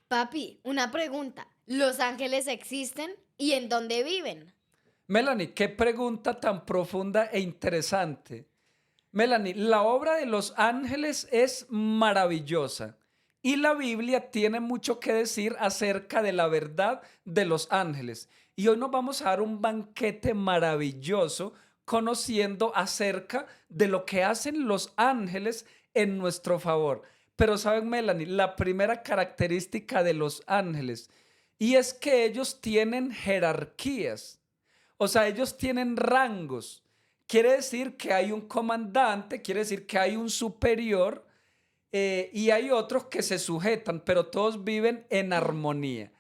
Papi, una pregunta. ¿Los ángeles existen y en dónde viven? Melanie, qué pregunta tan profunda e interesante. Melanie, la obra de los ángeles es maravillosa y la Biblia tiene mucho que decir acerca de la verdad de los ángeles. Y hoy nos vamos a dar un banquete maravilloso conociendo acerca de lo que hacen los ángeles en nuestro favor. Pero saben, Melanie, la primera característica de los ángeles y es que ellos tienen jerarquías. O sea, ellos tienen rangos. Quiere decir que hay un comandante, quiere decir que hay un superior y hay otros que se sujetan, pero todos viven en armonía.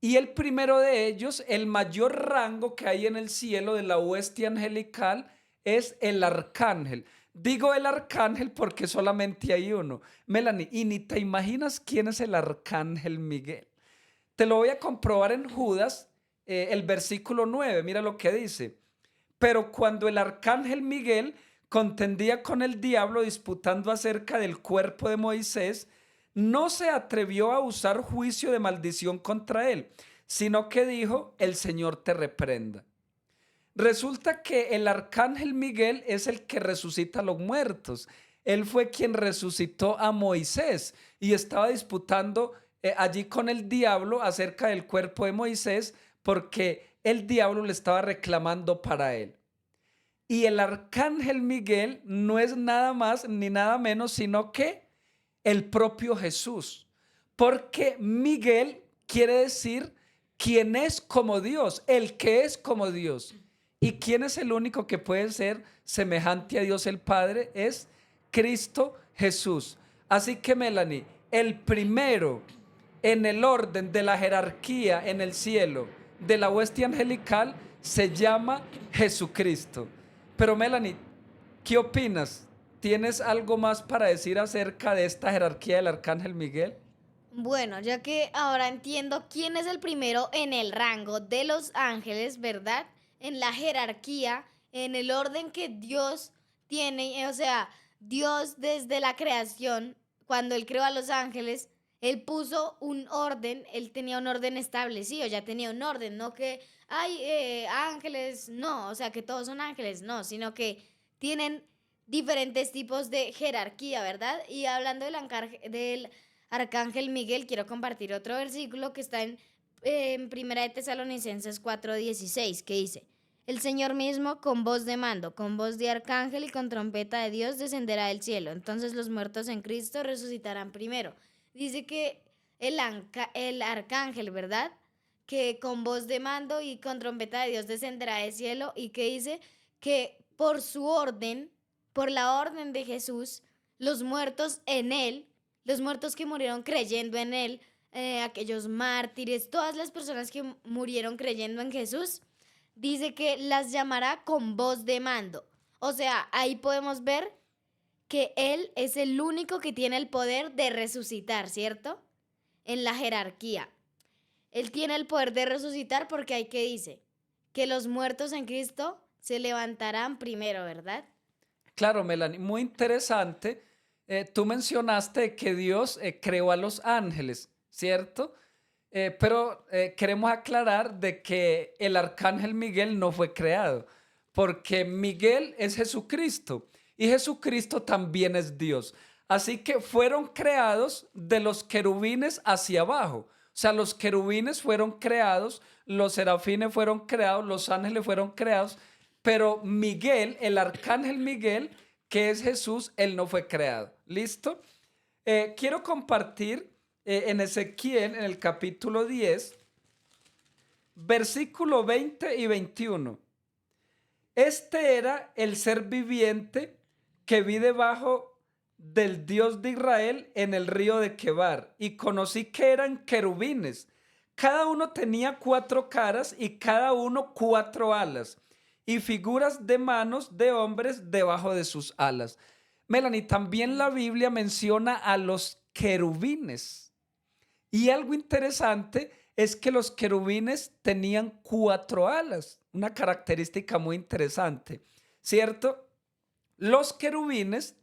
Y el primero de ellos, el mayor rango que hay en el cielo de la hueste angelical, es el arcángel. Digo el arcángel porque solamente hay uno. Melanie, y ni te imaginas quién es el arcángel Miguel. Te lo voy a comprobar en Judas, el versículo 9. Mira lo que dice. Pero cuando el arcángel Miguel contendía con el diablo disputando acerca del cuerpo de Moisés, no se atrevió a usar juicio de maldición contra él, sino que dijo, el Señor te reprenda. Resulta que el arcángel Miguel es el que resucita a los muertos. Él fue quien resucitó a Moisés y estaba disputando allí con el diablo acerca del cuerpo de Moisés porque el diablo le estaba reclamando para él. Y el arcángel Miguel no es nada más ni nada menos sino que el propio Jesús. Porque Miguel quiere decir quien es como Dios, el que es como Dios. ¿Y quién es el único que puede ser semejante a Dios el Padre? Es Cristo Jesús. Así que Melanie, el primero en el orden de la jerarquía en el cielo de la hueste angelical se llama Jesucristo. Pero Melanie, ¿qué opinas? ¿Tienes algo más para decir acerca de esta jerarquía del arcángel Miguel? Bueno, ya que ahora entiendo quién es el primero en el rango de los ángeles, ¿verdad? En la jerarquía, en el orden que Dios tiene, o sea, Dios desde la creación, cuando Él creó a los ángeles, Él puso un orden, Él tenía un orden establecido, ya tenía un orden, no que hay ángeles, no, o sea, que todos son ángeles, no, sino que tienen diferentes tipos de jerarquía, ¿verdad? Y hablando del Arcángel Miguel, quiero compartir otro versículo que está en Primera de Tesalonicenses 4:16, que dice, el Señor mismo con voz de mando, con voz de arcángel y con trompeta de Dios descenderá del cielo. Entonces los muertos en Cristo resucitarán primero. Dice que el arcángel, ¿verdad? Que con voz de mando y con trompeta de Dios descenderá del cielo y que dice que por su orden, por la orden de Jesús, los muertos en él, los muertos que murieron creyendo en Él, aquellos mártires, todas las personas que murieron creyendo en Jesús, dice que las llamará con voz de mando. O sea, ahí podemos ver que Él es el único que tiene el poder de resucitar, ¿cierto? En la jerarquía. Él tiene el poder de resucitar porque hay que dice que los muertos en Cristo se levantarán primero, ¿verdad? Claro, Melanie, muy interesante. Tú mencionaste que Dios creó a los ángeles, ¿cierto? Pero queremos aclarar de que el arcángel Miguel no fue creado, porque Miguel es Jesucristo y Jesucristo también es Dios. Así que fueron creados de los querubines hacia abajo. O sea, los querubines fueron creados, los serafines fueron creados, los ángeles fueron creados, pero Miguel, el arcángel Miguel, que es Jesús, él no fue creado. ¿Listo? Quiero compartir en Ezequiel, en el capítulo 10, versículo 20 y 21. Este era el ser viviente que vi debajo del Dios de Israel en el río de Quebar y conocí que eran querubines. Cada uno tenía cuatro caras y cada uno cuatro alas y figuras de manos de hombres debajo de sus alas. Melanie, también la Biblia menciona a los querubines. Y algo interesante es que los querubines tenían cuatro alas, una característica muy interesante, ¿cierto? Los querubines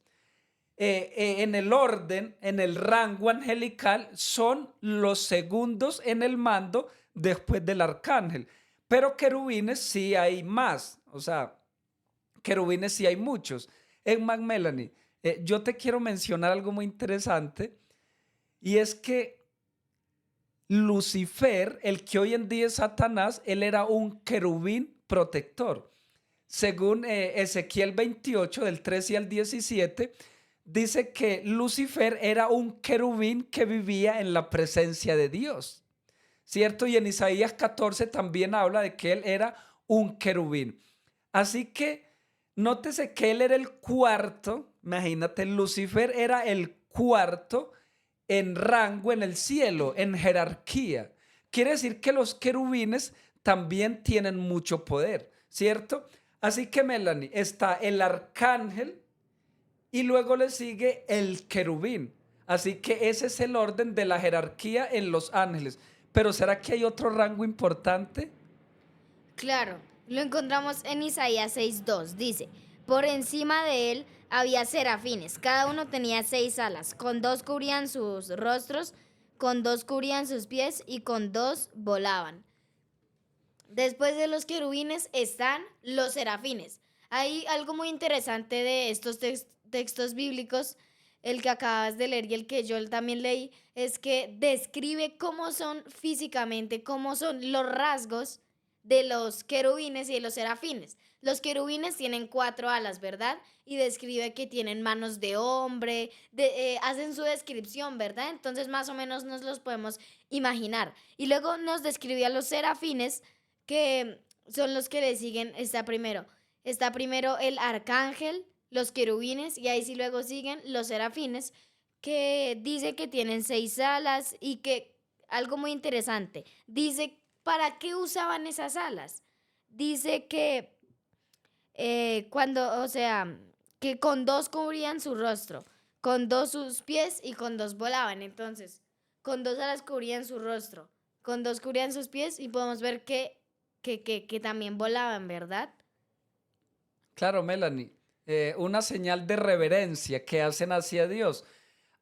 en el orden, en el rango angelical, son los segundos en el mando después del arcángel. Pero querubines sí hay más, o sea, querubines sí hay muchos. En Melanie, yo te quiero mencionar algo muy interesante y es que Lucifer, el que hoy en día es Satanás, él era un querubín protector. Según Ezequiel 28, del 13 al 17, dice que Lucifer era un querubín que vivía en la presencia de Dios, ¿cierto? Y en Isaías 14 también habla de que él era un querubín. Así que nótese que él era el cuarto, imagínate, Lucifer era el cuarto en rango en el cielo, en jerarquía. Quiere decir que los querubines también tienen mucho poder, ¿cierto? Así que Melanie, está el arcángel y luego le sigue el querubín. Así que ese es el orden de la jerarquía en los ángeles. Pero ¿será que hay otro rango importante? Claro, lo encontramos en Isaías 6:2. Dice, por encima de él había serafines, cada uno tenía 6 alas, con 2 cubrían sus rostros, con 2 cubrían sus pies y con 2 volaban. Después de los querubines están los serafines. Hay algo muy interesante de estos textos bíblicos, el que acabas de leer y el que yo también leí, es que describe cómo son físicamente, cómo son los rasgos de los querubines y de los serafines. Los querubines tienen 4 alas, ¿verdad? Y describe que tienen manos de hombre, hacen su descripción, ¿verdad? Entonces más o menos nos los podemos imaginar. Y luego nos describe a los serafines, que son los que le siguen. Está primero el arcángel, los querubines, y ahí sí luego siguen los serafines, que dice que tienen 6 alas y que algo muy interesante, dice para qué usaban esas alas. Dice que o sea, que con 2 cubrían su rostro, con 2 sus pies y con 2 volaban. Entonces, con 2 alas cubrían su rostro, con 2 cubrían sus pies y podemos ver que también volaban, ¿verdad? Claro, Melanie, una señal de reverencia que hacen hacia Dios.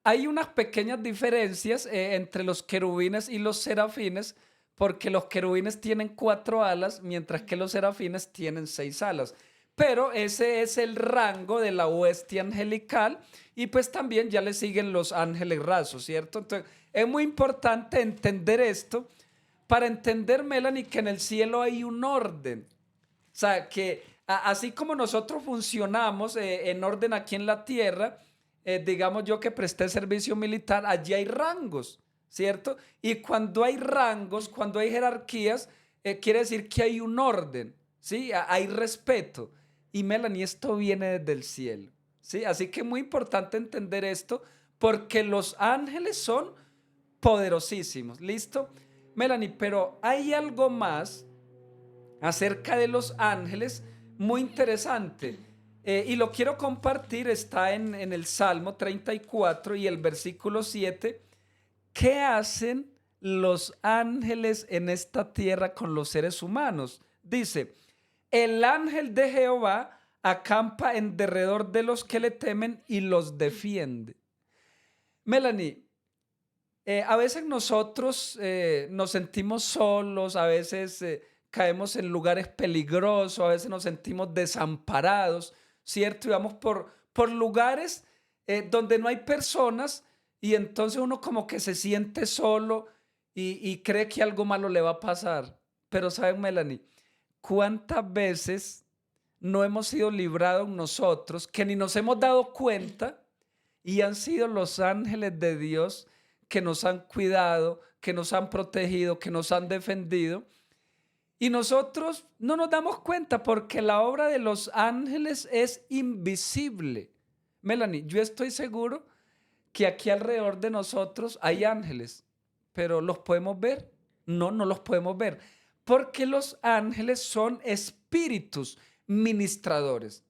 Hay unas pequeñas diferencias entre los querubines y los serafines, porque los querubines tienen 4 alas, mientras que los serafines tienen 6 alas. Pero ese es el rango de la hueste angelical y pues también ya le siguen los ángeles rasos, ¿cierto? Entonces es muy importante entender esto para entender, Melanie, que en el cielo hay un orden. O sea, que así como nosotros funcionamos en orden aquí en la tierra, digamos yo que presté servicio militar, allí hay rangos, ¿cierto? Y cuando hay rangos, cuando hay jerarquías, quiere decir que hay un orden, ¿sí? Hay respeto. Y Melanie, esto viene desde el cielo, ¿sí? Así que es muy importante entender esto porque los ángeles son poderosísimos, ¿listo? Melanie, pero hay algo más acerca de los ángeles muy interesante. Y lo quiero compartir, está en el Salmo 34 y el versículo 7. ¿Qué hacen los ángeles en esta tierra con los seres humanos? Dice, el ángel de Jehová acampa en derredor de los que le temen y los defiende. Melanie, a veces nosotros nos sentimos solos, a veces caemos en lugares peligrosos, a veces nos sentimos desamparados, ¿cierto? Y vamos por lugares donde no hay personas y entonces uno como que se siente solo y cree que algo malo le va a pasar. Pero ¿saben, Melanie? ¿Cuántas veces no hemos sido librados nosotros que ni nos hemos dado cuenta y han sido los ángeles de Dios que nos han cuidado, que nos han protegido, que nos han defendido? Y nosotros no nos damos cuenta porque la obra de los ángeles es invisible. Melanie, yo estoy seguro que aquí alrededor de nosotros hay ángeles, pero ¿los podemos ver? No, no los podemos ver, porque los ángeles son espíritus ministradores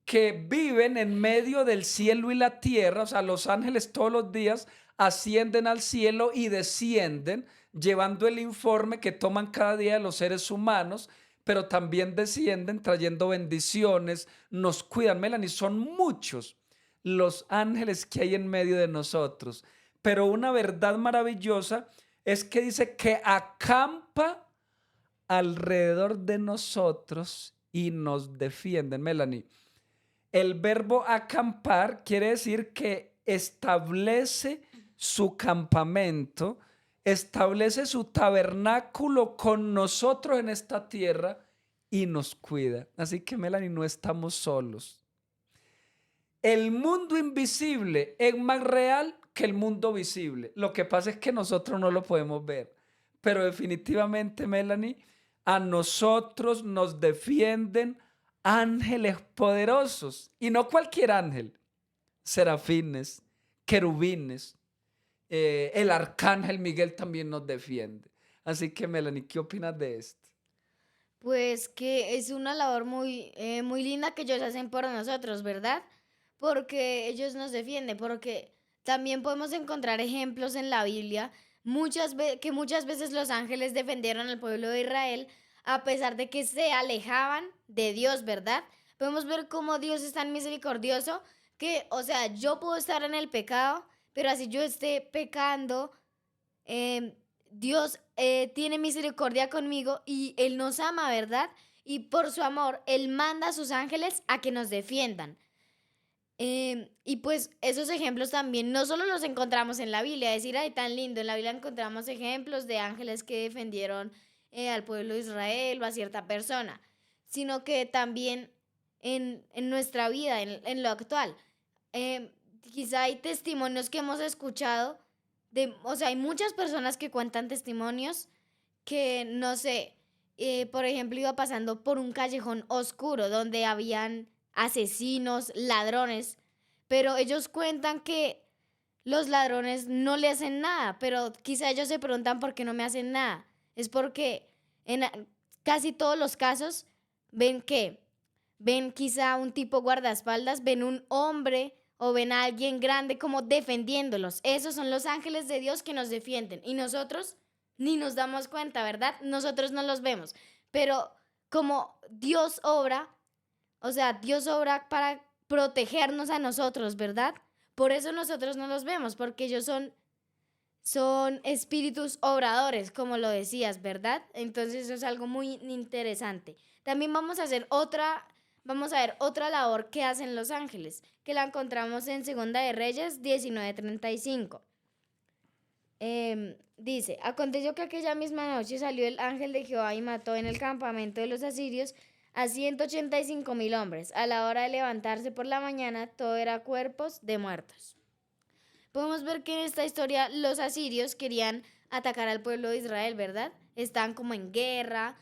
que viven en medio del cielo y la tierra. O sea, los ángeles todos los días ascienden al cielo y descienden llevando el informe que toman cada día de los seres humanos, pero también descienden trayendo bendiciones, nos cuidan, Melanie, son muchos los ángeles que hay en medio de nosotros. Pero una verdad maravillosa es que dice que acampa alrededor de nosotros y nos defienden. Melanie, el verbo acampar quiere decir que establece su campamento, establece su tabernáculo con nosotros en esta tierra y nos cuida. Así que, Melanie, no estamos solos. El mundo invisible es más real que el mundo visible. Lo que pasa es que nosotros no lo podemos ver. Pero definitivamente, Melanie, a nosotros nos defienden ángeles poderosos. Y no cualquier ángel. Serafines, querubines, el arcángel Miguel también nos defiende. Así que, Melanie, ¿qué opinas de esto? Pues que es una labor muy linda que ellos hacen por nosotros, ¿verdad? Porque ellos nos defienden, porque también podemos encontrar ejemplos en la Biblia, que muchas veces los ángeles defendieron al pueblo de Israel a pesar de que se alejaban de Dios, ¿verdad? Podemos ver cómo Dios es tan misericordioso que, o sea, yo puedo estar en el pecado, pero así yo esté pecando, Dios tiene misericordia conmigo y Él nos ama, ¿verdad? Y por su amor, Él manda a sus ángeles a que nos defiendan. Y pues esos ejemplos también no solo los encontramos en la Biblia, decir, ay, tan lindo, en la Biblia encontramos ejemplos de ángeles que defendieron al pueblo de Israel o a cierta persona, sino que también en nuestra vida, en lo actual. Quizá hay testimonios que hemos escuchado o sea, hay muchas personas que cuentan testimonios que, no sé, por ejemplo, iba pasando por un callejón oscuro donde habían asesinos, ladrones, pero ellos cuentan que los ladrones no le hacen nada, pero quizá ellos se preguntan por qué no me hacen nada. Es porque en casi todos los casos ven que ven quizá un tipo guardaespaldas, ven un hombre o ven a alguien grande como defendiéndolos. Esos son los ángeles de Dios que nos defienden y nosotros ni nos damos cuenta, ¿verdad? Nosotros no los vemos, pero como Dios obra, o sea, Dios obra para protegernos a nosotros, ¿verdad? Por eso nosotros no los vemos, porque ellos son espíritus obradores, como lo decías, ¿verdad? Entonces eso es algo muy interesante. También vamos a ver otra labor que hacen los ángeles, que la encontramos en Segunda de Reyes 19:35. Dice, aconteció que aquella misma noche salió el ángel de Jehová y mató en el campamento de los asirios a 185,000 hombres. A la hora de levantarse por la mañana, todo era cuerpos de muertos. Podemos ver que en esta historia los asirios querían atacar al pueblo de Israel, ¿verdad? Están como en guerra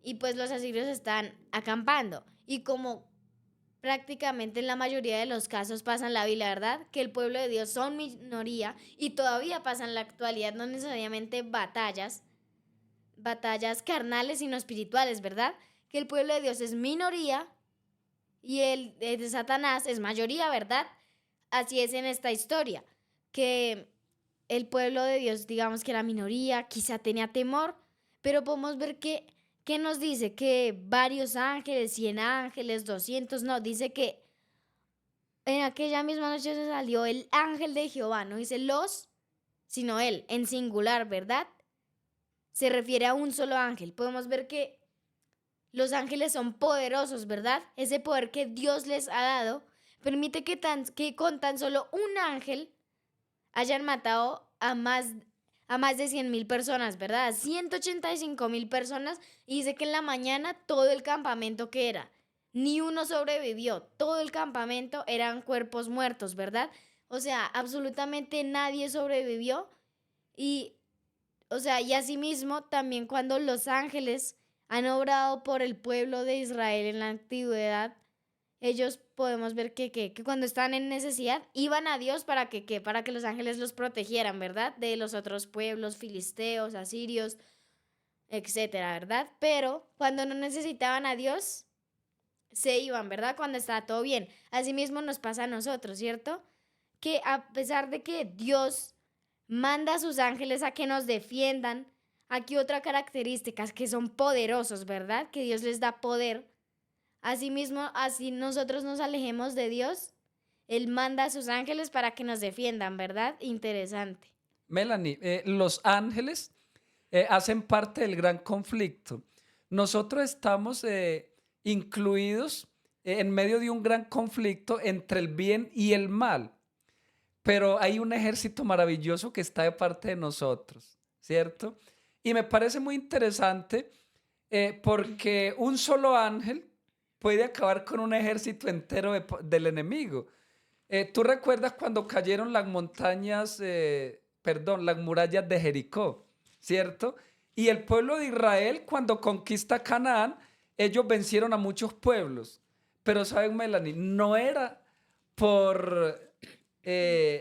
y pues los asirios están acampando. Y como prácticamente en la mayoría de los casos pasa en la Biblia, ¿verdad? Que el pueblo de Dios son minoría y todavía pasa en la actualidad, no necesariamente batallas carnales, sino espirituales, ¿verdad? Que el pueblo de Dios es minoría y el de Satanás es mayoría, ¿verdad? Así es en esta historia, que el pueblo de Dios, digamos que era minoría, quizá tenía temor, pero podemos ver que nos dice que varios ángeles, 100 ángeles, 200, no, dice que en aquella misma noche se salió el ángel de Jehová, no dice los, sino él, en singular, ¿verdad? Se refiere a un solo ángel. Podemos ver que los ángeles son poderosos, ¿verdad? Ese poder que Dios les ha dado permite que con tan solo un ángel hayan matado a más de 100,000 personas, ¿verdad? 185,000 personas. Y dice que en la mañana todo el campamento que era, ni uno sobrevivió. Todo el campamento eran cuerpos muertos, ¿verdad? O sea, absolutamente nadie sobrevivió. Y, o sea, y asimismo también cuando los ángeles han obrado por el pueblo de Israel en la antigüedad, ellos podemos ver que cuando estaban en necesidad iban a Dios para que los ángeles los protegieran, ¿verdad? De los otros pueblos, filisteos, asirios, etcétera, ¿verdad? Pero cuando no necesitaban a Dios, se iban, ¿verdad? Cuando estaba todo bien. Asimismo nos pasa a nosotros, ¿cierto? Que a pesar de que Dios manda a sus ángeles a que nos defiendan, aquí otra característica es que son poderosos, ¿verdad? Que Dios les da poder. Asimismo, así nosotros nos alejemos de Dios, Él manda a sus ángeles para que nos defiendan, ¿verdad? Interesante. Melanie, los ángeles hacen parte del gran conflicto. Nosotros estamos incluidos en medio de un gran conflicto entre el bien y el mal, pero hay un ejército maravilloso que está de parte de nosotros, ¿cierto? Y me parece muy interesante porque un solo ángel puede acabar con un ejército entero del enemigo. ¿Tú recuerdas cuando cayeron las montañas, perdón, las murallas de Jericó, ¿cierto? Y el pueblo de Israel, cuando conquista Canaán, ellos vencieron a muchos pueblos. Pero, ¿saben, Melanie? No era por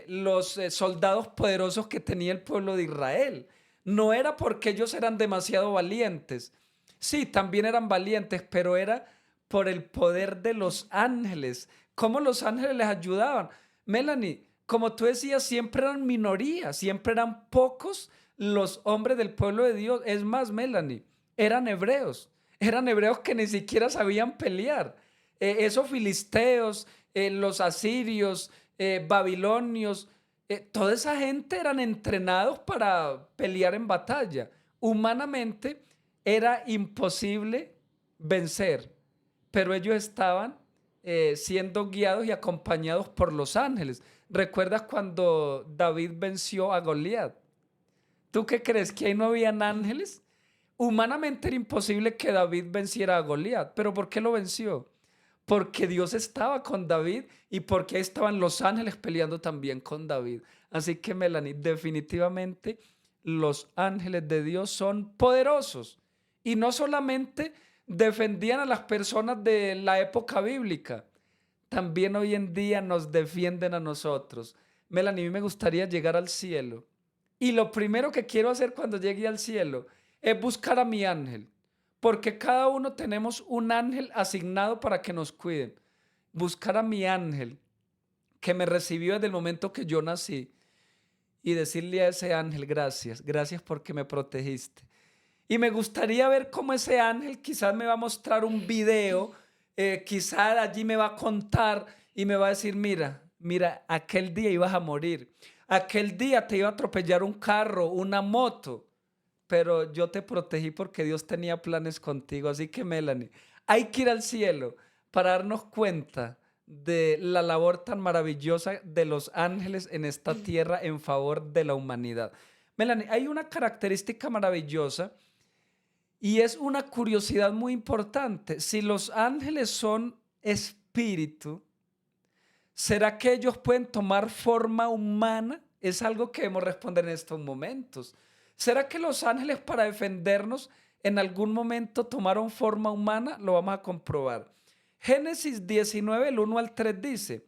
los soldados poderosos que tenía el pueblo de Israel. No era porque ellos eran demasiado valientes. Sí, también eran valientes, pero era por el poder de los ángeles. ¿Cómo los ángeles les ayudaban? Melanie, como tú decías, siempre eran minorías, siempre eran pocos los hombres del pueblo de Dios. Es más, Melanie, eran hebreos que ni siquiera sabían pelear. Esos filisteos, los asirios, babilonios, toda esa gente eran entrenados para pelear en batalla. Humanamente era imposible vencer, pero ellos estaban siendo guiados y acompañados por los ángeles. ¿Recuerdas cuando David venció a Goliat? ¿Tú qué crees? ¿Que ahí no habían ángeles? Humanamente era imposible que David venciera a Goliat, pero ¿por qué lo venció? Porque Dios estaba con David y porque ahí estaban los ángeles peleando también con David. Así que, Melanie, definitivamente los ángeles de Dios son poderosos y no solamente defendían a las personas de la época bíblica, también hoy en día nos defienden a nosotros. Melanie, a mí me gustaría llegar al cielo y lo primero que quiero hacer cuando llegue al cielo es buscar a mi ángel, porque cada uno tenemos un ángel asignado para que nos cuiden. Buscar a mi ángel que me recibió desde el momento que yo nací y decirle a ese ángel gracias, gracias porque me protegiste. Y me gustaría ver cómo ese ángel quizás me va a mostrar un video, quizás allí me va a contar y me va a decir, mira, mira, aquel día ibas a morir, aquel día te iba a atropellar un carro, una moto, pero yo te protegí porque Dios tenía planes contigo. Así que, Melanie, hay que ir al cielo para darnos cuenta de la labor tan maravillosa de los ángeles en esta tierra en favor de la humanidad. Melanie, hay una característica maravillosa y es una curiosidad muy importante. Si los ángeles son espíritu, ¿será que ellos pueden tomar forma humana? Es algo que debemos responder en estos momentos. ¿Será que los ángeles para defendernos en algún momento tomaron forma humana? Lo vamos a comprobar. Génesis 19, el 1 al 3 dice,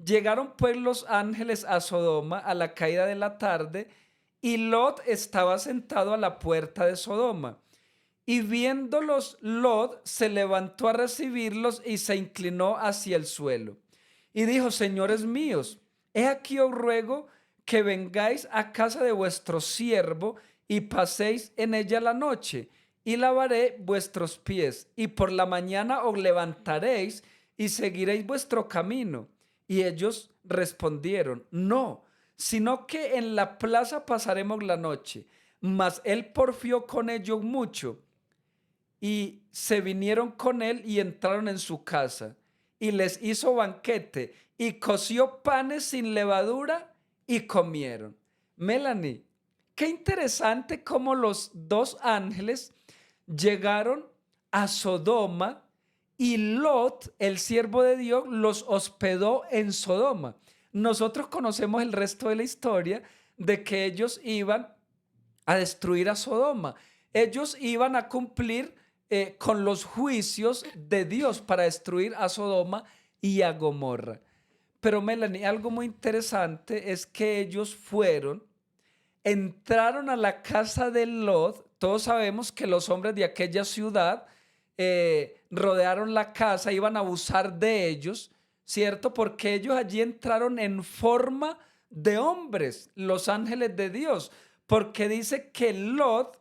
llegaron pues los ángeles a Sodoma a la caída de la tarde y Lot estaba sentado a la puerta de Sodoma. Y viéndolos, Lot se levantó a recibirlos y se inclinó hacia el suelo. Y dijo, señores míos, he aquí os ruego que vengáis a casa de vuestro siervo y paséis en ella la noche, y lavaré vuestros pies, y por la mañana os levantaréis y seguiréis vuestro camino. Y ellos respondieron, no, sino que en la plaza pasaremos la noche. Mas él porfió con ellos mucho, y se vinieron con él y entraron en su casa, y les hizo banquete, y coció panes sin levadura, y comieron. Melanie, qué interesante cómo los dos ángeles llegaron a Sodoma y Lot, el siervo de Dios, los hospedó en Sodoma. Nosotros conocemos el resto de la historia de que ellos iban a destruir a Sodoma. Ellos iban a cumplir con los juicios de Dios para destruir a Sodoma y a Gomorra. Pero Melanie, algo muy interesante es que ellos entraron a la casa de Lot. Todos sabemos que los hombres de aquella ciudad rodearon la casa, iban a abusar de ellos, ¿cierto? Porque ellos allí entraron en forma de hombres, los ángeles de Dios, porque dice que Lot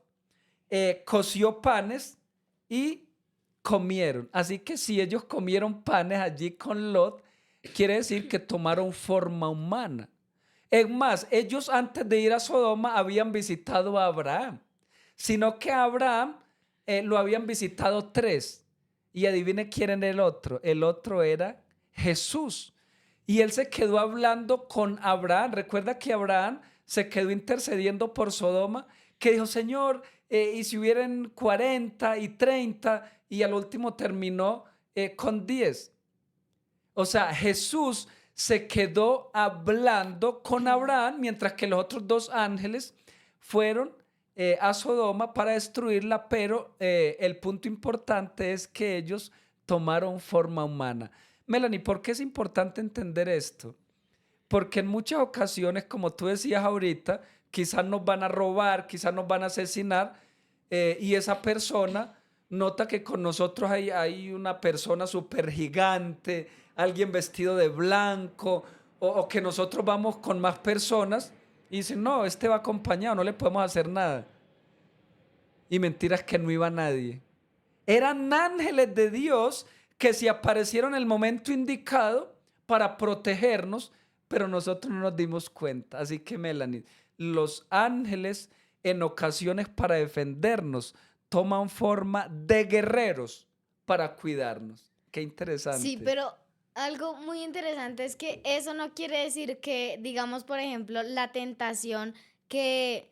coció panes y comieron. Así que si ellos comieron panes allí con Lot, quiere decir que tomaron forma humana. Es más, ellos antes de ir a Sodoma habían visitado a Abraham, sino que a Abraham lo habían visitado tres. Y adivine quién era el otro. El otro era Jesús. Y él se quedó hablando con Abraham. Recuerda que Abraham se quedó intercediendo por Sodoma, que dijo, Señor, y si hubieran 40 y 30, y al último terminó con 10. O sea, Jesús se quedó hablando con Abraham, mientras que los otros dos ángeles fueron a Sodoma para destruirla, pero el punto importante es que ellos tomaron forma humana. Melanie, ¿por qué es importante entender esto? Porque en muchas ocasiones, como tú decías ahorita, quizás nos van a robar, quizás nos van a asesinar, y esa persona nota que con nosotros hay una persona súper gigante, alguien vestido de blanco, o que nosotros vamos con más personas y dicen, no, este va acompañado, no le podemos hacer nada. Y mentiras que no iba nadie. Eran ángeles de Dios que se aparecieron en el momento indicado para protegernos, pero nosotros no nos dimos cuenta. Así que, Melanie, los ángeles en ocasiones para defendernos toman forma de guerreros para cuidarnos. Qué Sí, interesante. pero algo muy interesante es que eso no quiere decir que, digamos, por ejemplo, la tentación que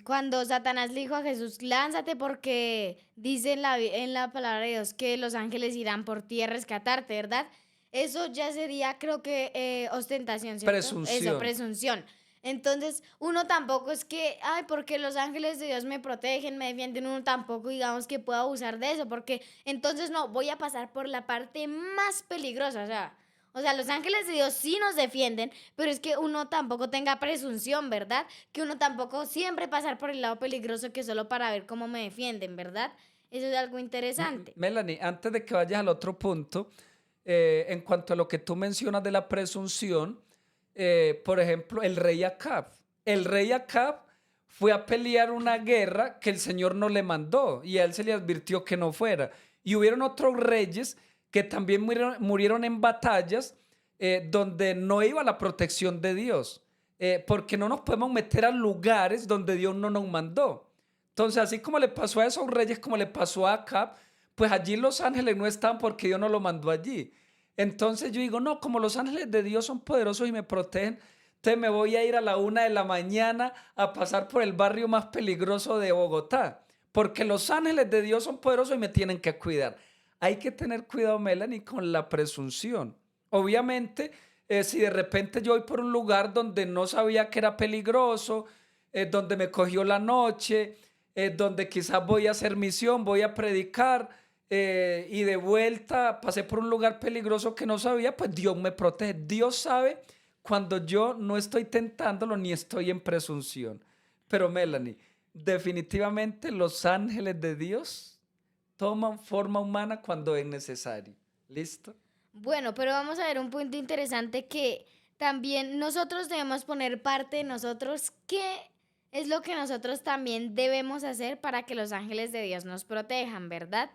cuando Satanás le dijo a Jesús, lánzate porque dice en la palabra de Dios que los ángeles irán por ti a rescatarte, ¿verdad? Eso ya sería, creo que, ostentación, ¿cierto? Eso, Presunción. presunción. Entonces, uno tampoco es que, ay, porque los ángeles de Dios me protegen, me defienden, uno tampoco, digamos, que pueda abusar de eso, porque entonces no, voy a pasar por la parte más peligrosa, o sea, los ángeles de Dios sí nos defienden, pero es que uno tampoco tenga presunción, ¿verdad? Que uno tampoco siempre pasar por el lado peligroso que solo para ver cómo me defienden, ¿verdad? Eso es algo interesante. Melanie, antes de que vayas al otro punto, en cuanto a lo que tú mencionas de la presunción, por ejemplo, el rey Acab. El rey Acab fue a pelear una guerra que el Señor no le mandó y a él se le advirtió que no fuera. Y hubieron otros reyes que también murieron en batallas donde no iba la protección de Dios, porque no nos podemos meter a lugares donde Dios no nos mandó. Entonces, así como le pasó a esos reyes, como le pasó a Acab, pues allí los ángeles no están porque Dios no lo mandó allí. Entonces yo digo, no, como los ángeles de Dios son poderosos y me protegen, entonces me voy a ir a la 1 de la mañana a pasar por el barrio más peligroso de Bogotá, porque los ángeles de Dios son poderosos y me tienen que cuidar. Hay que tener cuidado, Melanie, con la presunción. Obviamente, si de repente yo voy por un lugar donde no sabía que era peligroso, donde me cogió la noche, donde quizás voy a hacer misión, voy a predicar, y de vuelta pasé por un lugar peligroso que no sabía, pues Dios me protege. Dios sabe cuando yo no estoy tentándolo ni estoy en presunción. Pero Melanie, definitivamente los ángeles de Dios toman forma humana cuando es necesario. ¿Listo? Bueno, pero vamos a ver un punto interesante que también nosotros debemos poner parte de nosotros. ¿Qué es lo que nosotros también debemos hacer para que los ángeles de Dios nos protejan, verdad?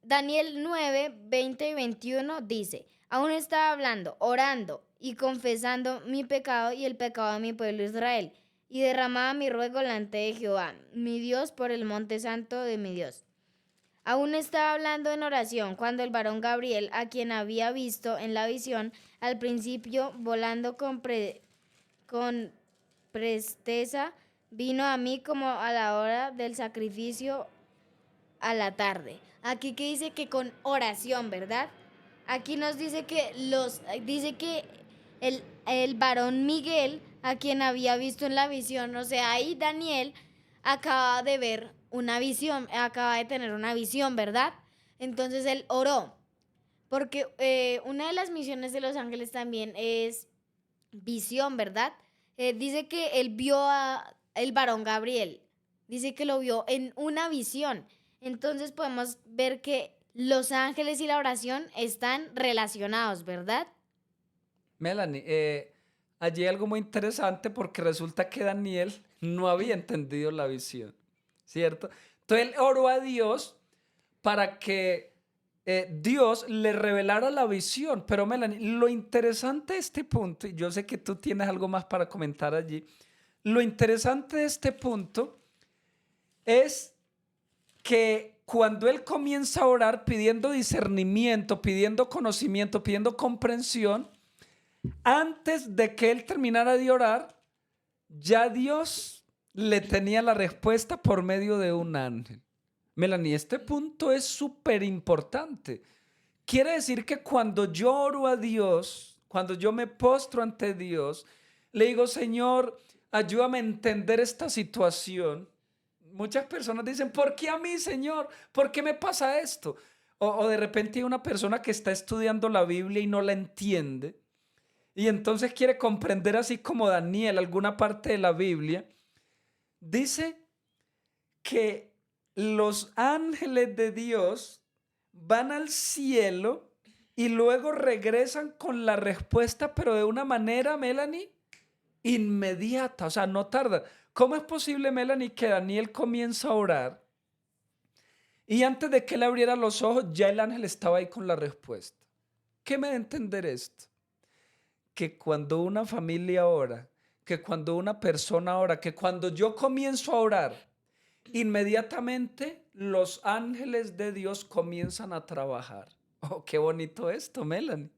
Daniel 9, 20 y 21 dice, aún estaba hablando, orando y confesando mi pecado y el pecado de mi pueblo Israel, y derramaba mi ruego delante de Jehová, mi Dios, por el monte santo de mi Dios. Aún estaba hablando en oración cuando el varón Gabriel, a quien había visto en la visión, al principio volando con presteza, vino a mí como a la hora del sacrificio a la tarde. Aquí que dice que con oración, ¿verdad? Aquí nos dice que dice que el varón Miguel, a quien había visto en la visión, o sea, ahí Daniel acaba de ver una visión, acaba de tener una visión, ¿verdad? Entonces él oró, porque una de las misiones de los ángeles también es visión, ¿verdad? Dice que él vio a el varón Gabriel, dice que lo vio en una visión. Entonces podemos ver que los ángeles y la oración están relacionados, ¿verdad? Melanie, allí hay algo muy interesante porque resulta que Daniel no había entendido la visión, ¿cierto? Entonces él oró a Dios para que Dios le revelara la visión. Pero Melanie, lo interesante de este punto, y yo sé que tú tienes algo más para comentar allí, lo interesante de este punto es que cuando él comienza a orar pidiendo discernimiento, pidiendo conocimiento, pidiendo comprensión, antes de que él terminara de orar, ya Dios le tenía la respuesta por medio de un ángel. Melanie, este punto es súper importante. Quiere decir que cuando yo oro a Dios, cuando yo me postro ante Dios, le digo, Señor, ayúdame a entender esta situación. Muchas personas dicen, ¿por qué a mí, Señor? ¿Por qué me pasa esto? O de repente hay una persona que está estudiando la Biblia y no la entiende. Y entonces quiere comprender así como Daniel alguna parte de la Biblia. Dice que los ángeles de Dios van al cielo y luego regresan con la respuesta, pero de una manera, Melanie, inmediata, o sea, no tarda. ¿Cómo es posible, Melanie, que Daniel comienza a orar y antes de que él abriera los ojos ya el ángel estaba ahí con la respuesta? ¿Qué me da a entender esto? Que cuando una familia ora, que cuando una persona ora, que cuando yo comienzo a orar, inmediatamente los ángeles de Dios comienzan a trabajar. Oh, qué bonito esto, Melanie.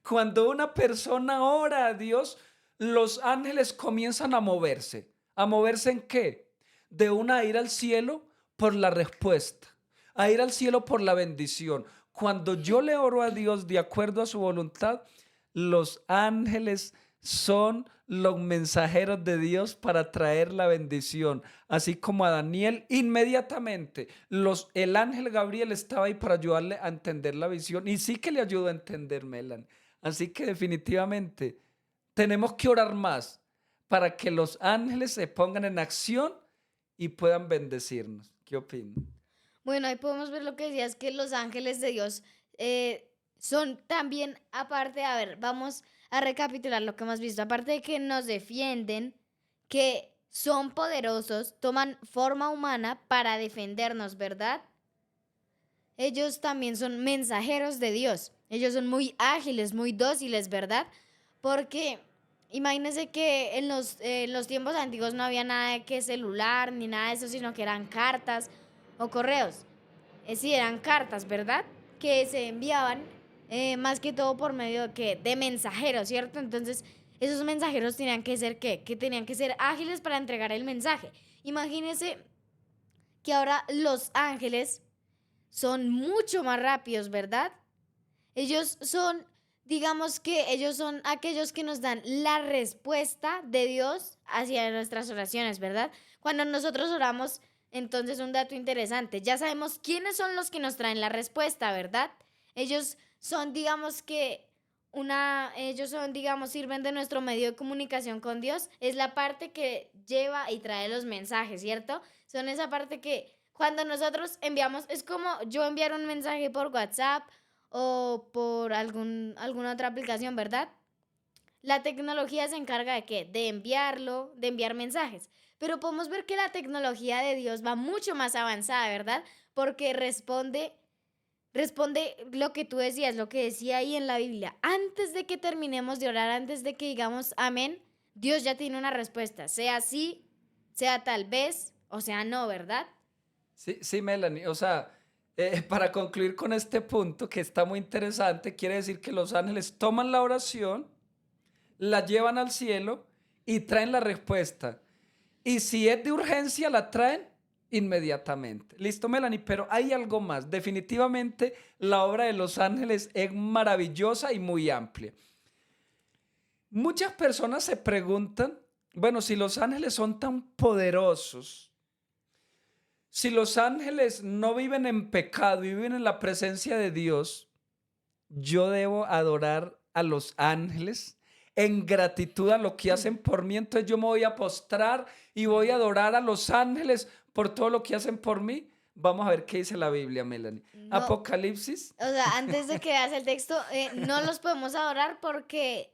Cuando una persona ora a Dios, los ángeles comienzan a moverse. ¿A moverse en qué? De una a ir al cielo por la respuesta, a ir al cielo por la bendición. Cuando yo le oro a Dios de acuerdo a su voluntad, los ángeles son los mensajeros de Dios para traer la bendición. Así como a Daniel, inmediatamente el ángel Gabriel estaba ahí para ayudarle a entender la visión. Y sí que le ayudó a entender, Melan. Así que definitivamente tenemos que orar más para que los ángeles se pongan en acción y puedan bendecirnos. ¿Qué opinas? Bueno, ahí podemos ver lo que decías, que los ángeles de Dios son también, aparte, a ver, vamos a recapitular lo que hemos visto, aparte de que nos defienden, que son poderosos, toman forma humana para defendernos, ¿verdad? Ellos también son mensajeros de Dios, ellos son muy ágiles, muy dóciles, ¿verdad? Porque imagínense que en los tiempos antiguos no había nada de que celular ni nada de eso, sino que eran cartas o correos. Sí, eran cartas, ¿verdad? Que se enviaban más que todo por medio de mensajeros, ¿cierto? Entonces, esos mensajeros tenían que ser, ¿qué? Que tenían que ser ágiles para entregar el mensaje. Imagínense que ahora los ángeles son mucho más rápidos, ¿verdad? Ellos son, digamos que ellos son aquellos que nos dan la respuesta de Dios hacia nuestras oraciones, ¿verdad? Cuando nosotros oramos, entonces un dato interesante, ya sabemos quiénes son los que nos traen la respuesta, ¿verdad? Ellos son, digamos que ellos son, digamos, sirven de nuestro medio de comunicación con Dios, es la parte que lleva y trae los mensajes, ¿cierto? Son esa parte que cuando nosotros enviamos, es como yo enviar un mensaje por WhatsApp o por alguna otra aplicación, ¿verdad? La tecnología se encarga de qué? De enviarlo, de enviar mensajes. Pero podemos ver que la tecnología de Dios va mucho más avanzada, ¿verdad? Porque responde lo que tú decías, lo que decía ahí en la Biblia. Antes de que terminemos de orar, antes de que digamos amén, Dios ya tiene una respuesta. Sea sí, sea tal vez, o sea no, ¿verdad? Sí, sí, Melanie. O sea, para concluir con este punto que está muy interesante, quiere decir que los ángeles toman la oración, la llevan al cielo y traen la respuesta. Y si es de urgencia, la traen inmediatamente. Listo, Melanie, pero hay algo más. Definitivamente la obra de los ángeles es maravillosa y muy amplia. Muchas personas se preguntan, bueno, si los ángeles son tan poderosos, si los ángeles no viven en pecado y viven en la presencia de Dios, yo debo adorar a los ángeles en gratitud a lo que hacen por mí. Entonces yo me voy a postrar y voy a adorar a los ángeles por todo lo que hacen por mí. Vamos a ver qué dice la Biblia, Melanie. No, Apocalipsis. o sea, antes de que veas el texto, no los podemos adorar porque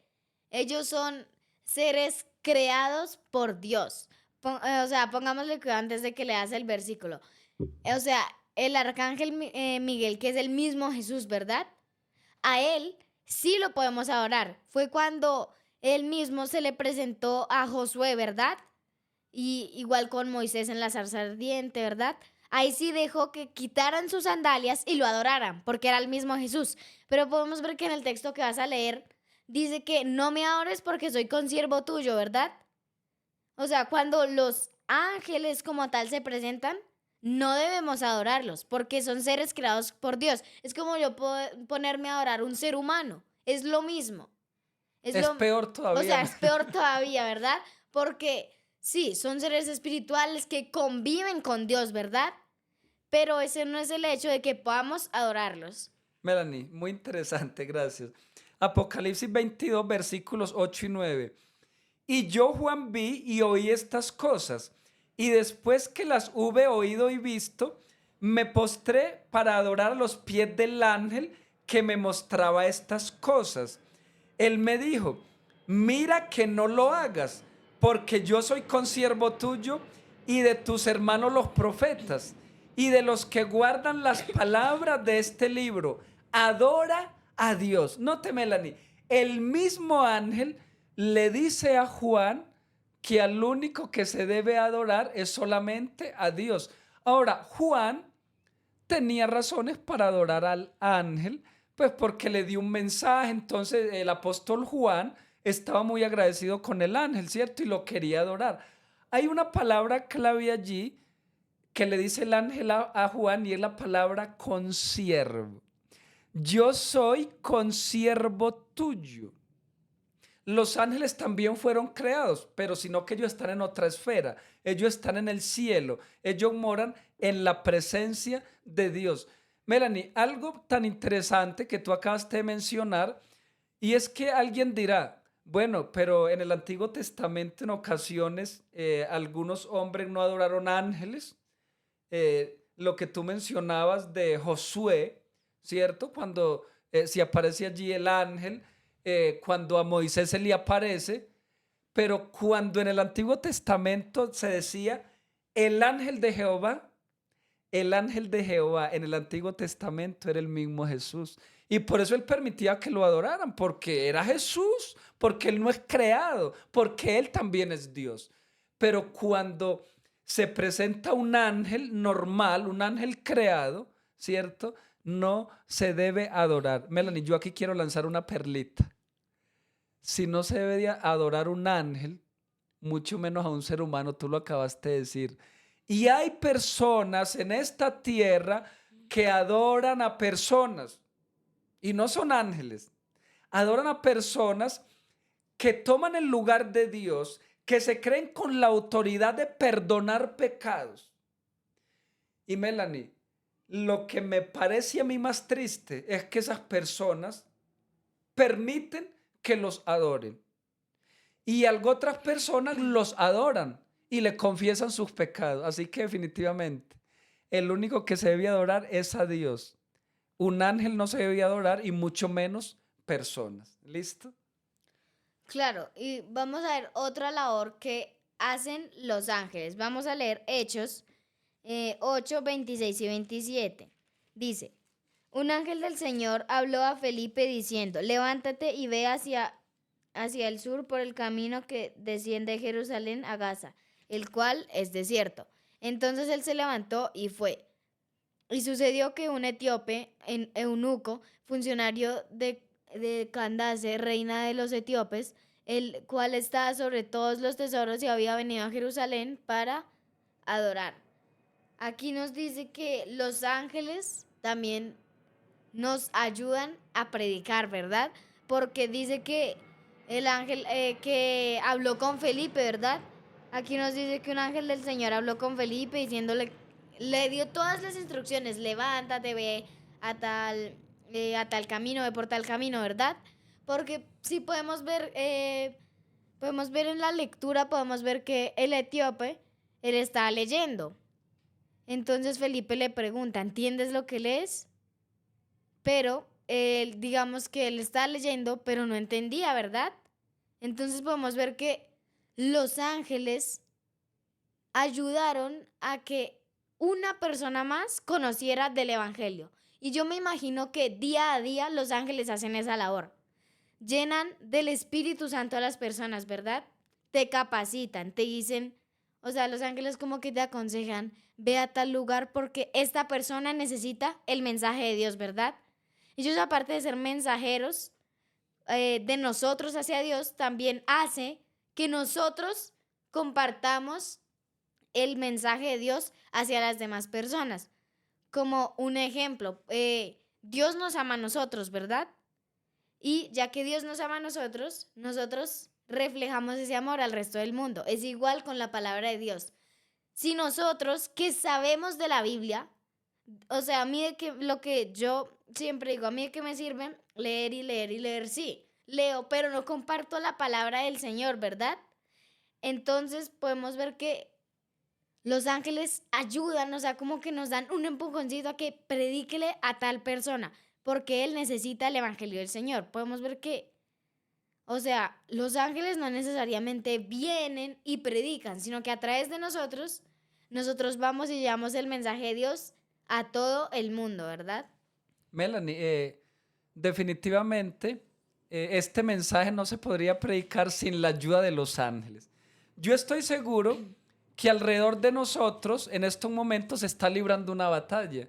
ellos son seres creados por Dios. O sea, pongámosle cuidado antes de que leas el versículo. O sea, el arcángel Miguel, que es el mismo Jesús, ¿verdad? A él sí lo podemos adorar. Fue cuando él mismo se le presentó a Josué, ¿verdad? Y igual con Moisés en la zarza ardiente, ¿verdad? Ahí sí dejó que quitaran sus sandalias y lo adoraran, porque era el mismo Jesús. Pero podemos ver que en el texto que vas a leer dice que no me adores porque soy consiervo tuyo, ¿verdad? O sea, cuando los ángeles como tal se presentan, no debemos adorarlos porque son seres creados por Dios. Es como yo ponerme a adorar un ser humano. Es lo mismo. Es Es lo, peor o todavía. sea, es peor todavía, ¿verdad? Porque sí, son seres espirituales que conviven con Dios, ¿verdad? Pero ese no es el hecho de que podamos adorarlos. Melanie, muy interesante, gracias. Apocalipsis 22, versículos 8 y 9. Y yo, Juan, vi y oí estas cosas, y después que las hube oído y visto, me postré para adorar a los pies del ángel que me mostraba estas cosas. Él me dijo, mira que no lo hagas, porque yo soy consiervo tuyo y de tus hermanos los profetas, y de los que guardan las palabras de este libro. Adora a Dios. Note, Melanie, el mismo ángel le dice a Juan que al único que se debe adorar es solamente a Dios. Ahora, Juan tenía razones para adorar al ángel, pues porque le dio un mensaje. Entonces el apóstol Juan estaba muy agradecido con el ángel, ¿cierto? Y lo quería adorar. Hay una palabra clave allí que le dice el ángel a Juan, y es la palabra consiervo. Yo soy consiervo tuyo. Los ángeles también fueron creados, pero sino que ellos están en otra esfera. Ellos están en el cielo. Ellos moran en la presencia de Dios. Melanie, algo tan interesante que tú acabaste de mencionar, y es que alguien dirá, bueno, pero en el Antiguo Testamento en ocasiones algunos hombres no adoraron ángeles. Lo que tú mencionabas de Josué, ¿cierto? Cuando si aparece allí el ángel, cuando a Moisés se le aparece, pero cuando en el Antiguo Testamento se decía el ángel de Jehová, el ángel de Jehová en el Antiguo Testamento era el mismo Jesús. Y por eso él permitía que lo adoraran, porque era Jesús, porque él no es creado, porque él también es Dios. Pero cuando se presenta un ángel normal, un ángel creado, ¿cierto? No se debe adorar. Melanie, yo aquí quiero lanzar una perlita. Si no se debe de adorar un ángel, mucho menos a un ser humano, tú lo acabaste de decir. Y hay personas en esta tierra que adoran a personas y no son ángeles. Adoran a personas que toman el lugar de Dios, que se creen con la autoridad de perdonar pecados. Y Melanie, lo que me parece a mí más triste es que esas personas permiten que los adoren. Y algo otras personas los adoran y le confiesan sus pecados. Así que definitivamente, el único que se debe adorar es a Dios. Un ángel no se debe adorar y mucho menos personas. ¿Listo? Claro, y vamos a ver otra labor que hacen los ángeles. Vamos a leer Hechos 8, 26 y 27. Dice, un ángel del Señor habló a Felipe diciendo, levántate y ve hacia el sur por el camino que desciende de Jerusalén a Gaza, el cual es desierto. Entonces él se levantó y fue. Y sucedió que un etíope, eunuco, funcionario de Candace, reina de los etíopes, el cual estaba sobre todos los tesoros y había venido a Jerusalén para adorar. Aquí nos dice que los ángeles también nos ayudan a predicar, ¿verdad? Porque dice que el ángel que habló con Felipe, ¿verdad? Aquí nos dice que un ángel del Señor habló con Felipe diciéndole, le dio todas las instrucciones, levántate, ve a tal camino, ve por tal camino, ¿verdad? Porque si podemos ver en la lectura, podemos ver que el etíope, él está leyendo. Entonces Felipe le pregunta, ¿entiendes lo que lees? Pero digamos que él está leyendo, pero no entendía, ¿verdad? Entonces podemos ver que los ángeles ayudaron a que una persona más conociera del Evangelio. Y yo me imagino que día a día los ángeles hacen esa labor. Llenan del Espíritu Santo a las personas, ¿verdad? Te capacitan, te dicen, o sea, los ángeles como que te aconsejan, ve a tal lugar porque esta persona necesita el mensaje de Dios, ¿verdad? Ellos aparte de ser mensajeros de nosotros hacia Dios, también hace que nosotros compartamos el mensaje de Dios hacia las demás personas. Como un ejemplo, Dios nos ama a nosotros, ¿verdad? Y ya que Dios nos ama a nosotros, nosotros reflejamos ese amor al resto del mundo. Es igual con la palabra de Dios. Si nosotros que sabemos de la Biblia, o sea, a mí de que lo que yo siempre digo, a mí de que me sirve leer y leer y leer, sí, leo, pero no comparto la palabra del Señor, ¿verdad? Entonces podemos ver que los ángeles ayudan, o sea, como que nos dan un empujoncito a que predíquele a tal persona, porque él necesita el evangelio del Señor. Podemos ver que, o sea, los ángeles no necesariamente vienen y predican, sino que a través de nosotros, nosotros vamos y llevamos el mensaje de Dios a todo el mundo, ¿verdad? Melanie, definitivamente este mensaje no se podría predicar sin la ayuda de los ángeles. Yo estoy seguro que alrededor de nosotros en estos momentos se está librando una batalla,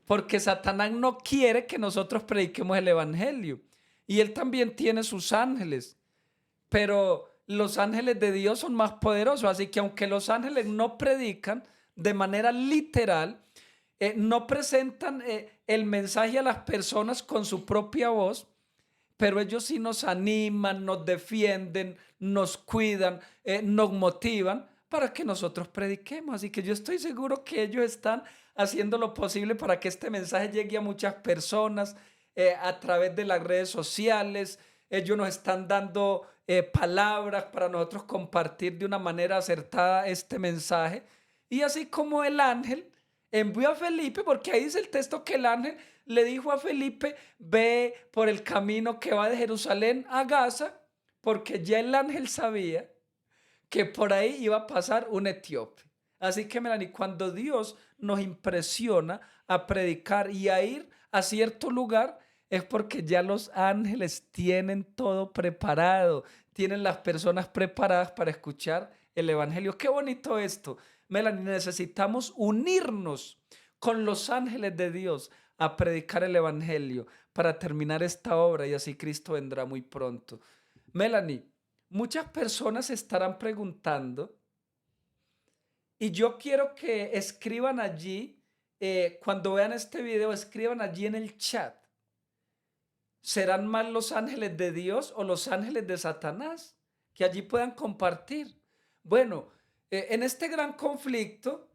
porque Satanás no quiere que nosotros prediquemos el evangelio y él también tiene sus ángeles, pero los ángeles de Dios son más poderosos, así que aunque los ángeles no predican de manera literal, no presentan el mensaje a las personas con su propia voz, pero ellos sí nos animan, nos defienden, nos cuidan, nos motivan para que nosotros prediquemos. Así que yo estoy seguro que ellos están haciendo lo posible para que este mensaje llegue a muchas personas a través de las redes sociales. Ellos nos están dando palabras para nosotros compartir de una manera acertada este mensaje. Y así como el ángel envió a Felipe, porque ahí dice el texto que el ángel le dijo a Felipe, ve por el camino que va de Jerusalén a Gaza, porque ya el ángel sabía que por ahí iba a pasar un etíope. Así que, Melanie, cuando Dios nos impresiona a predicar y a ir a cierto lugar, es porque ya los ángeles tienen todo preparado, tienen las personas preparadas para escuchar el evangelio. Qué bonito esto. Melanie, necesitamos unirnos con los ángeles de Dios a predicar el evangelio para terminar esta obra y así Cristo vendrá muy pronto. Melanie, muchas personas se estarán preguntando y yo quiero que escriban allí, cuando vean este video, escriban allí en el chat. ¿Serán más los ángeles de Dios o los ángeles de Satanás? Que allí puedan compartir. Bueno, en este gran conflicto,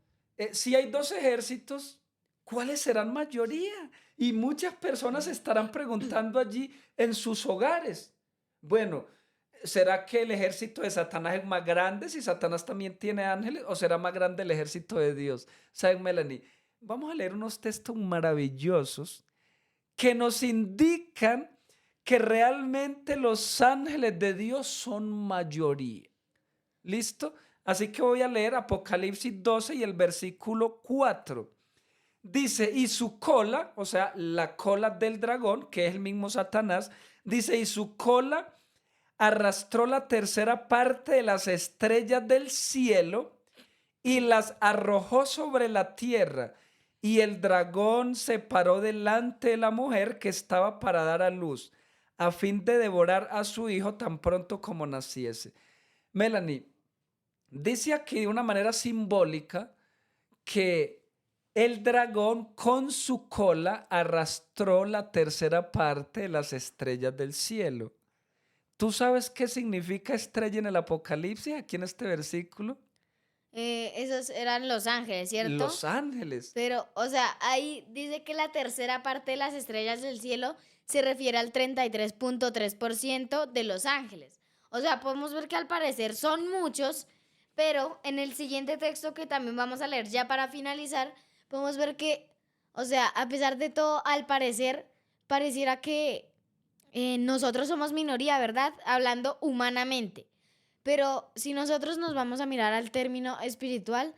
si hay dos ejércitos, ¿cuáles serán mayoría? Y muchas personas estarán preguntando allí en sus hogares. Bueno, ¿será que el ejército de Satanás es más grande si Satanás también tiene ángeles o será más grande el ejército de Dios? ¿Saben, Melanie? Vamos a leer unos textos maravillosos que nos indican que realmente los ángeles de Dios son mayoría. ¿Listo? Así que voy a leer Apocalipsis 12 y el versículo 4. Dice, y su cola, o sea, la cola del dragón, que es el mismo Satanás, dice, y su cola arrastró la tercera parte de las estrellas del cielo y las arrojó sobre la tierra. Y el dragón se paró delante de la mujer que estaba para dar a luz, a fin de devorar a su hijo tan pronto como naciese. Melanie, dice aquí de una manera simbólica que el dragón con su cola arrastró la tercera parte de las estrellas del cielo. ¿Tú sabes qué significa estrella en el Apocalipsis, aquí en este versículo? Esos eran los ángeles, ¿cierto? Los ángeles. Pero, o sea, ahí dice que la tercera parte de las estrellas del cielo se refiere al 33.3% de los ángeles. O sea, podemos ver que al parecer son muchos, pero en el siguiente texto que también vamos a leer ya para finalizar, podemos ver que, o sea, a pesar de todo, al parecer, pareciera que nosotros somos minoría, ¿verdad? Hablando humanamente. Pero si nosotros nos vamos a mirar al término espiritual,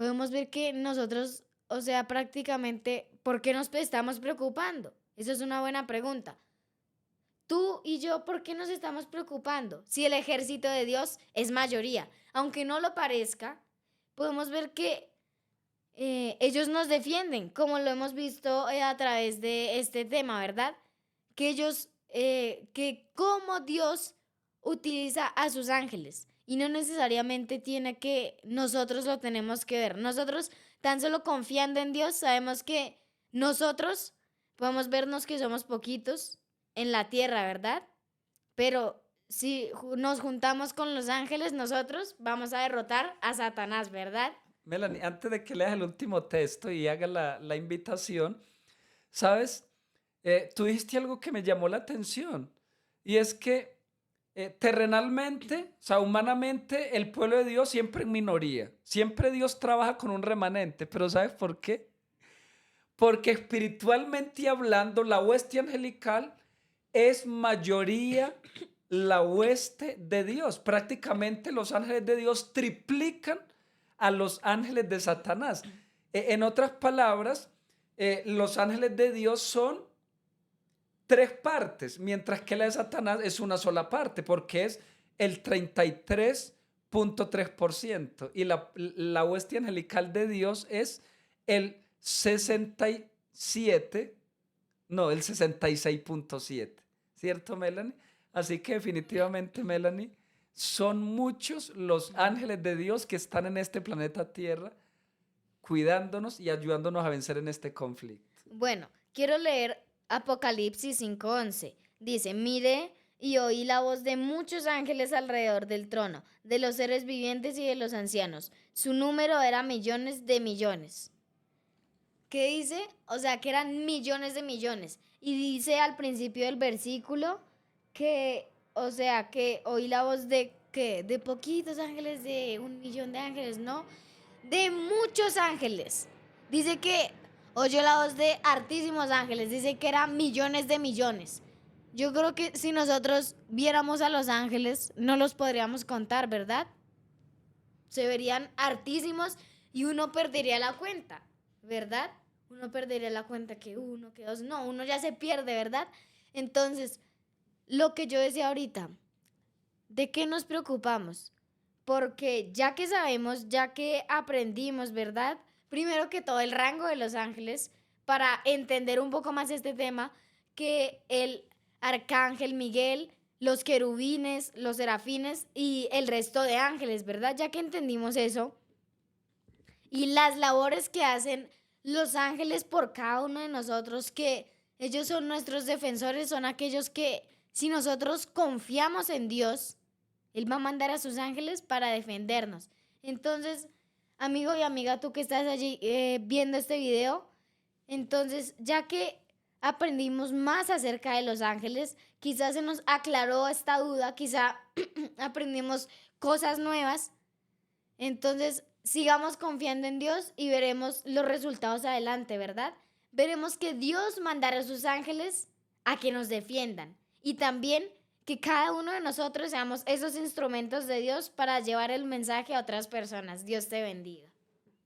podemos ver que nosotros, o sea, prácticamente, ¿por qué nos estamos preocupando? Eso es una buena pregunta. Tú y yo, ¿por qué nos estamos preocupando? Si el ejército de Dios es mayoría, aunque no lo parezca, podemos ver que ellos nos defienden, como lo hemos visto a través de este tema, ¿verdad? Que ellos, que cómo Dios utiliza a sus ángeles y no necesariamente tiene que nosotros lo tenemos que ver. Nosotros tan solo confiando en Dios sabemos que nosotros podemos vernos que somos poquitos en la tierra, ¿verdad? Pero si nos juntamos con los ángeles, nosotros vamos a derrotar a Satanás, ¿verdad? Melanie, antes de que leas el último texto y haga la invitación, ¿sabes? Tú dijiste algo que me llamó la atención y es que terrenalmente, o sea, humanamente, el pueblo de Dios siempre en minoría. Siempre Dios trabaja con un remanente, pero ¿sabes por qué? Porque espiritualmente hablando, la hueste angelical es mayoría la hueste de Dios. Prácticamente los ángeles de Dios triplican a los ángeles de Satanás. En otras palabras, los ángeles de Dios son tres partes, mientras que la de Satanás es una sola parte, porque es el 33.3%. Y la hueste angelical de Dios es el 67, no, el 66.7. ¿Cierto, Melanie? Así que definitivamente, Melanie, son muchos los ángeles de Dios que están en este planeta Tierra cuidándonos y ayudándonos a vencer en este conflicto. Bueno, quiero leer Apocalipsis 5:11. Dice, mire y oí la voz de muchos ángeles alrededor del trono, de los seres vivientes y de los ancianos. Su número era millones de millones. ¿Qué dice? O sea, que eran millones de millones. Y dice al principio del versículo que, o sea, que oí la voz de, ¿qué? De poquitos ángeles, de 1 millón de ángeles, ¿no? De muchos ángeles. Dice que oyó la voz de hartísimos ángeles. Dice que eran millones de millones. Yo creo que si nosotros viéramos a los ángeles, no los podríamos contar, ¿verdad? Se verían hartísimos y uno perdería la cuenta, ¿verdad? Uno perdería la cuenta que uno, que dos, no, uno ya se pierde, ¿verdad? Entonces, lo que yo decía ahorita, ¿de qué nos preocupamos? Porque ya que sabemos, ya que aprendimos, ¿verdad? Primero que todo, el rango de los ángeles, para entender un poco más este tema, que el arcángel Miguel, los querubines, los serafines y el resto de ángeles, ¿verdad? Ya que entendimos eso y las labores que hacen los ángeles por cada uno de nosotros, que ellos son nuestros defensores, son aquellos que si nosotros confiamos en Dios, Él va a mandar a sus ángeles para defendernos. Entonces, amigo y amiga, tú que estás allí viendo este video, entonces, ya que aprendimos más acerca de los ángeles, quizás se nos aclaró esta duda, quizá aprendimos cosas nuevas. Entonces, sigamos confiando en Dios y veremos los resultados adelante, ¿verdad? Veremos que Dios mandará a sus ángeles a que nos defiendan y también que cada uno de nosotros seamos esos instrumentos de Dios para llevar el mensaje a otras personas. Dios te bendiga.